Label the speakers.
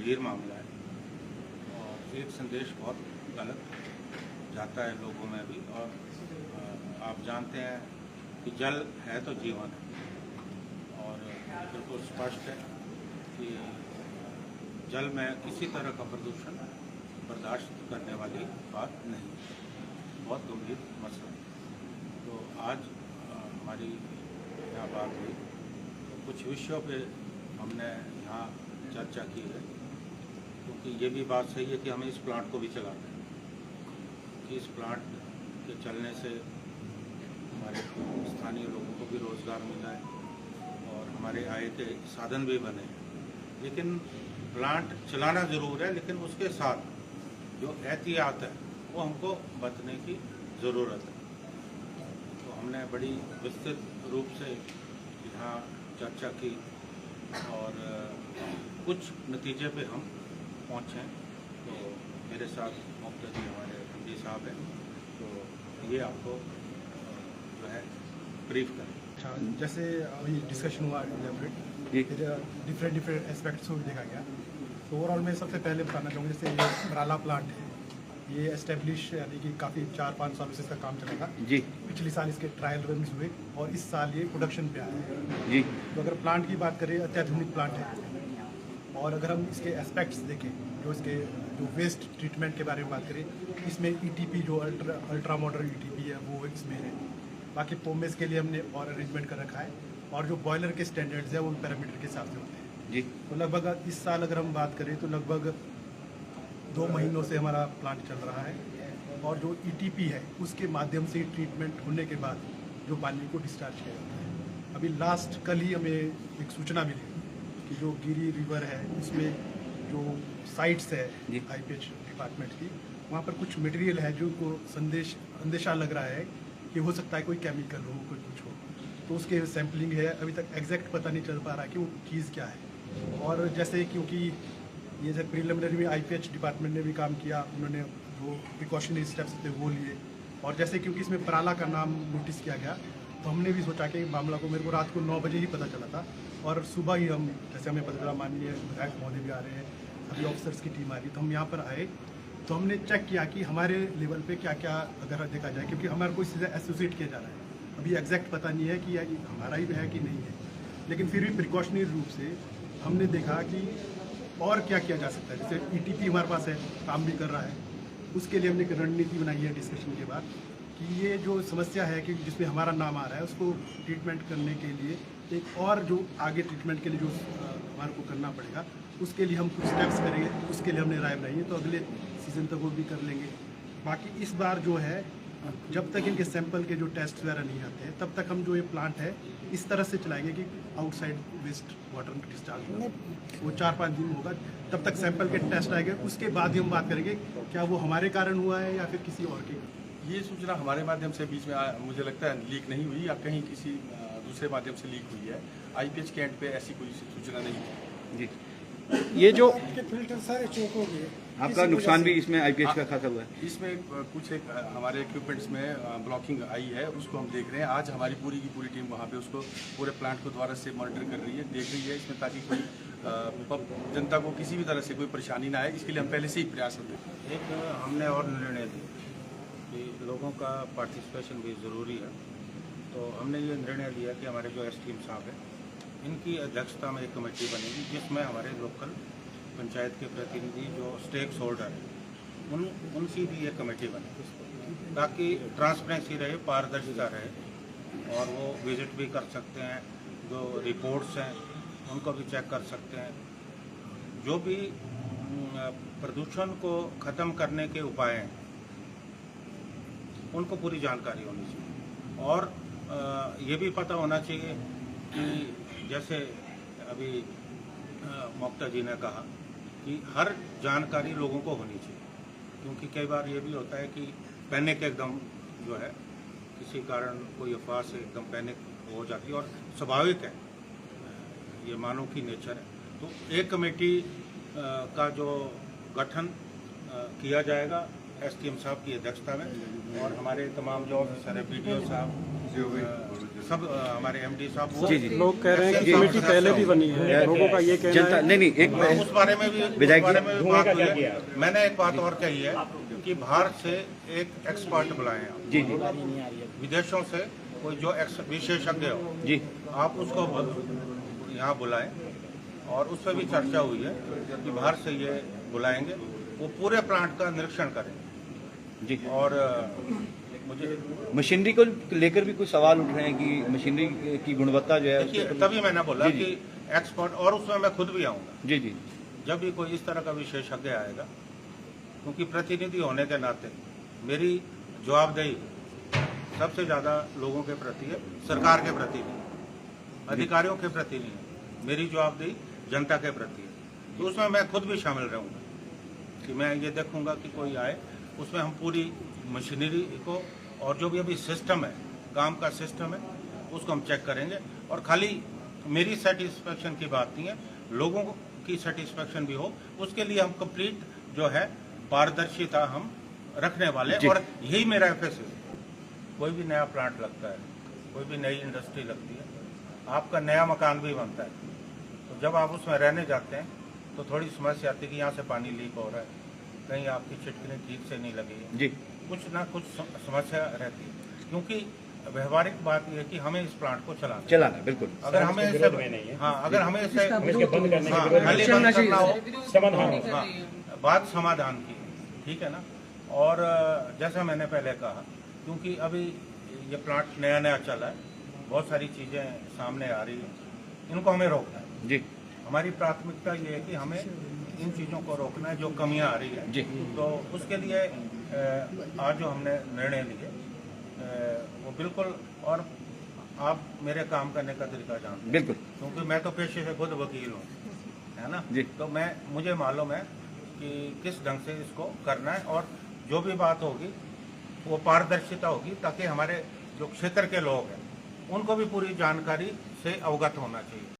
Speaker 1: गंभीर मामला है और एक संदेश बहुत गलत जाता है लोगों में भी। और आप जानते हैं कि जल है तो जीवन है और बिल्कुल स्पष्ट है कि जल में किसी तरह का प्रदूषण बर्दाश्त करने वाली बात नहीं, बहुत गंभीर मसला है। तो आज हमारी यहाँ बात हुई तो कुछ विषयों पे हमने यहाँ चर्चा की है, क्योंकि ये भी बात सही है कि हमें इस प्लांट को भी चलाना है, कि इस प्लांट के चलने से हमारे स्थानीय लोगों को भी रोज़गार मिला है और हमारे आय के साधन भी बने। लेकिन प्लांट चलाना ज़रूर है, लेकिन उसके साथ जो एहतियात है वो हमको बरतने की ज़रूरत है। तो हमने बड़ी विस्तृत रूप से यहाँ चर्चा की और कुछ नतीजे पे हम पहुँचे। तो मेरे साथ मुफ्ती जी हमारे एमडी साहब हैं, तो ये आपको जो है ब्रीफ करें।
Speaker 2: अच्छा, जैसे अभी डिस्कशन हुआ डिफरेंट एस्पेक्ट्स को देखा गया, तो ओवरऑल मैं सबसे पहले बताना चाहूँगा जैसे ये पराला प्लांट है, ये एस्टेब्लिश यानी कि काफ़ी 4-5 सालों से इसका काम चलेगा जी। पिछले साल इसके ट्रायल रन हुए और इस साल ये प्रोडक्शन पे आया है जी। तो अगर प्लांट की बात करें, अत्याधुनिक प्लांट है और अगर हम इसके एस्पेक्ट्स देखें, जो इसके जो वेस्ट ट्रीटमेंट के बारे में बात करें, इसमें ईटीपी जो अल्ट्रा मॉडर्न ईटीपी है वो इसमें है। बाकी पोमेस के लिए हमने और अरेंजमेंट कर रखा है और जो बॉयलर के स्टैंडर्ड्स है वो पैरामीटर के हिसाब से होते हैं जी। तो लगभग इस साल अगर हम बात करें तो लगभग 2 महीनों से हमारा प्लांट चल रहा है और जो ईटीपी है उसके माध्यम से ट्रीटमेंट होने के बाद जो पानी को डिस्चार्ज किया जाता है। अभी लास्ट कल ही हमें एक सूचना मिली कि जो गिरी रिवर है उसमें जो साइट्स है आईपीएच डिपार्टमेंट की, वहाँ पर कुछ मटेरियल है जो को अंदेशा लग रहा है कि हो सकता है कोई केमिकल हो, कोई कुछ हो। तो उसके सैम्पलिंग है, अभी तक एग्जैक्ट पता नहीं चल पा रहा कि वो चीज़ क्या है। और जैसे क्योंकि ये जब प्रिलिमिनरी में आईपीएच डिपार्टमेंट ने भी काम किया, उन्होंने जो प्रिकॉशनरी स्टेप्स थे वो लिए, और जैसे क्योंकि इसमें पराला का नाम नोटिस किया गया तो हमने भी सोचा कि मामला को, मेरे को रात को 9 बजे ही पता चला था और सुबह ही हम, जैसे हमें पता चला माननीय विधायक महोदय भी आ रहे हैं, अभी ऑफिसर्स की टीम आ रही, तो हम यहाँ पर आए तो हमने चेक किया कि हमारे लेवल पे क्या क्या अगर देखा जाए, क्योंकि हमारे को इससे एसोसिएट किया जा रहा है, अभी एग्जैक्ट पता नहीं है कि हमारा ही है कि नहीं है, लेकिन फिर भी प्रिकॉशनरी रूप से हमने देखा कि और क्या किया जा सकता है। जैसे ईटीपी हमारे पास है, काम भी कर रहा है, उसके लिए हमने एक रणनीति बनाई है डिस्कशन के बाद कि ये जो समस्या है कि जिसमें हमारा नाम आ रहा है उसको ट्रीटमेंट करने के लिए एक और जो आगे ट्रीटमेंट के लिए जो हमारे को करना पड़ेगा, उसके लिए हम कुछ स्टेप्स करेंगे, उसके लिए हमने राय बनाई है, तो अगले सीज़न तक वो भी कर लेंगे। बाकी इस बार जो है, जब तक इनके सैंपल के जो टेस्ट वगैरह नहीं आते हैं तब तक हम जो ये प्लांट है इस तरह से चलाएंगे कि आउटसाइड वेस्ट वाटर डिस्चार्ज होगा, वो 4-5 दिन होगा, तब तक सैंपल के टेस्ट आएंगे, उसके बाद ही हम बात करेंगे क्या वो हमारे कारण हुआ है या फिर किसी और के।
Speaker 3: ये सूचना हमारे माध्यम से बीच में मुझे लगता है लीक नहीं हुई या कहीं किसी दूसरे माध्यम से लीक हुई है। आईपीएच के एंड पे ऐसी कोई सूचना नहीं है जी।
Speaker 4: ये जो
Speaker 2: फिल्टर सारे चौक हो गए,
Speaker 4: आपका नुकसान भी इसमें आईपीएच का खासा हुआ है।
Speaker 3: इसमें कुछ एक हमारे इक्विपमेंट्स में ब्लॉकिंग आई है, उसको हम देख रहे हैं। आज हमारी पूरी की पूरी टीम वहाँ पे उसको पूरे प्लांट को दोबारा से मॉनिटर कर रही है, देख रही है इसमें, ताकि कोई जनता को किसी भी तरह से कोई परेशानी ना आए, इसके लिए हम पहले से ही प्रयासरत हैं।
Speaker 1: एक हमने और निर्णय लिया कि लोगों का पार्टिसिपेशन भी ज़रूरी है, तो हमने ये निर्णय लिया कि हमारे जो एसडीएम साहब हैं इनकी अध्यक्षता में एक कमेटी बनेगी, जिसमें हमारे लोकल पंचायत के प्रतिनिधि जो स्टेक होल्डर हैं उनकी भी एक कमेटी बने, ताकि ट्रांसपेरेंसी रहे, पारदर्शिता रहे और वो विजिट भी कर सकते हैं, जो रिपोर्ट्स हैं उनको भी चेक कर सकते हैं, जो भी प्रदूषण को ख़त्म करने के उपाय हैं उनको पूरी जानकारी होनी चाहिए। और ये भी पता होना चाहिए कि जैसे अभी मुफ्ती जी ने कहा कि हर जानकारी लोगों को होनी चाहिए, क्योंकि कई बार ये भी होता है कि पैनिक एकदम जो है किसी कारण कोई अफवाह से एकदम पैनिक हो जाती है, और स्वाभाविक है, ये मानव की नेचर है। तो एक कमेटी का जो गठन किया जाएगा एसडीएम साहब की अध्यक्षता में, और हमारे तमाम जो ऑफिसर है, बीडीओ साहब, सब हमारे एमडी साहब वो
Speaker 4: जी, जी।
Speaker 5: लोग कह रहे हैं कि कमेटी पहले भी बनी है, लोगों का ये कहना
Speaker 4: जनता
Speaker 5: है।
Speaker 4: नहीं एक
Speaker 1: उस बारे में भी
Speaker 4: विधायक
Speaker 1: बात हुई है। मैंने एक बात और कही है कि भारत से एक एक्सपर्ट बुलाएं आप,
Speaker 4: जी जी
Speaker 1: विदेशों से कोई जो विशेषज्ञ हो
Speaker 4: जी
Speaker 1: आप उसको यहाँ बुलाएं, और उस पर भी चर्चा हुई है कि बाहर से ये बुलाएंगे, वो पूरे प्लांट का निरीक्षण करेंगे।
Speaker 4: जी
Speaker 1: और मुझे
Speaker 4: मशीनरी को लेकर भी कुछ सवाल उठ रहे हैं कि मशीनरी की गुणवत्ता जो है
Speaker 1: देखिए, तभी मैंने बोला
Speaker 4: जी, जी।
Speaker 1: कि एक्सपर्ट, और उसमें मैं खुद भी आऊँगा
Speaker 4: जी जी
Speaker 1: जब भी कोई इस तरह का विशेषज्ञ आएगा, क्योंकि प्रतिनिधि होने के नाते मेरी जवाबदेही सबसे ज़्यादा लोगों के प्रति है, सरकार के प्रति नहीं, अधिकारियों के प्रति नहीं है। मेरी जवाबदेही जनता के प्रति है। तो उसमें मैं खुद भी शामिल रहूँगा कि मैं ये देखूँगा कि कोई आए, उसमें हम पूरी मशीनरी को और जो भी अभी सिस्टम है, काम का सिस्टम है, उसको हम चेक करेंगे। और खाली मेरी सेटिस्फेक्शन की बात नहीं है, लोगों की सेटिस्फेक्शन भी हो, उसके लिए हम कंप्लीट जो है पारदर्शिता हम रखने वाले हैं। और यही मेरा एफएस है। कोई भी नया प्लांट लगता है, कोई भी नई इंडस्ट्री लगती है, आपका नया मकान भी बनता है, तो जब आप उसमें रहने जाते हैं तो थोड़ी समस्या आती है कि यहाँ से पानी लीक हो रहा है, कहीं आपकी छिटकनी ठीक से नहीं लगी है,
Speaker 4: जी
Speaker 1: कुछ ना कुछ समस्या रहती है। क्योंकि व्यवहारिक बात यह है कि हमें इस प्लांट को चलाना है।
Speaker 4: बिल्कुल।
Speaker 1: अगर हमें इसे अगर हमें इसे खाली बंद करना हो, बात समाधान की, ठीक है ना। और जैसा मैंने पहले कहा, क्योंकि अभी ये प्लांट नया नया चला है, बहुत सारी चीज़ें सामने आ रही हैं, इनको हमें रोकना है।
Speaker 4: जी
Speaker 1: हमारी प्राथमिकता ये है कि हमें इन चीज़ों को रोकना है जो कमियां आ रही है।
Speaker 4: जी।
Speaker 1: तो उसके लिए आज जो हमने निर्णय लिए वो बिल्कुल, और आप मेरे काम करने का तरीका जानते हैं,
Speaker 4: बिल्कुल।
Speaker 1: क्योंकि मैं तो पेशे से खुद वकील हूँ, है ना
Speaker 4: जी।
Speaker 1: तो मुझे मालूम है कि किस ढंग से इसको करना है, और जो भी बात होगी वो पारदर्शिता होगी, ताकि हमारे जो क्षेत्र के लोग हैं उनको भी पूरी जानकारी से अवगत होना चाहिए।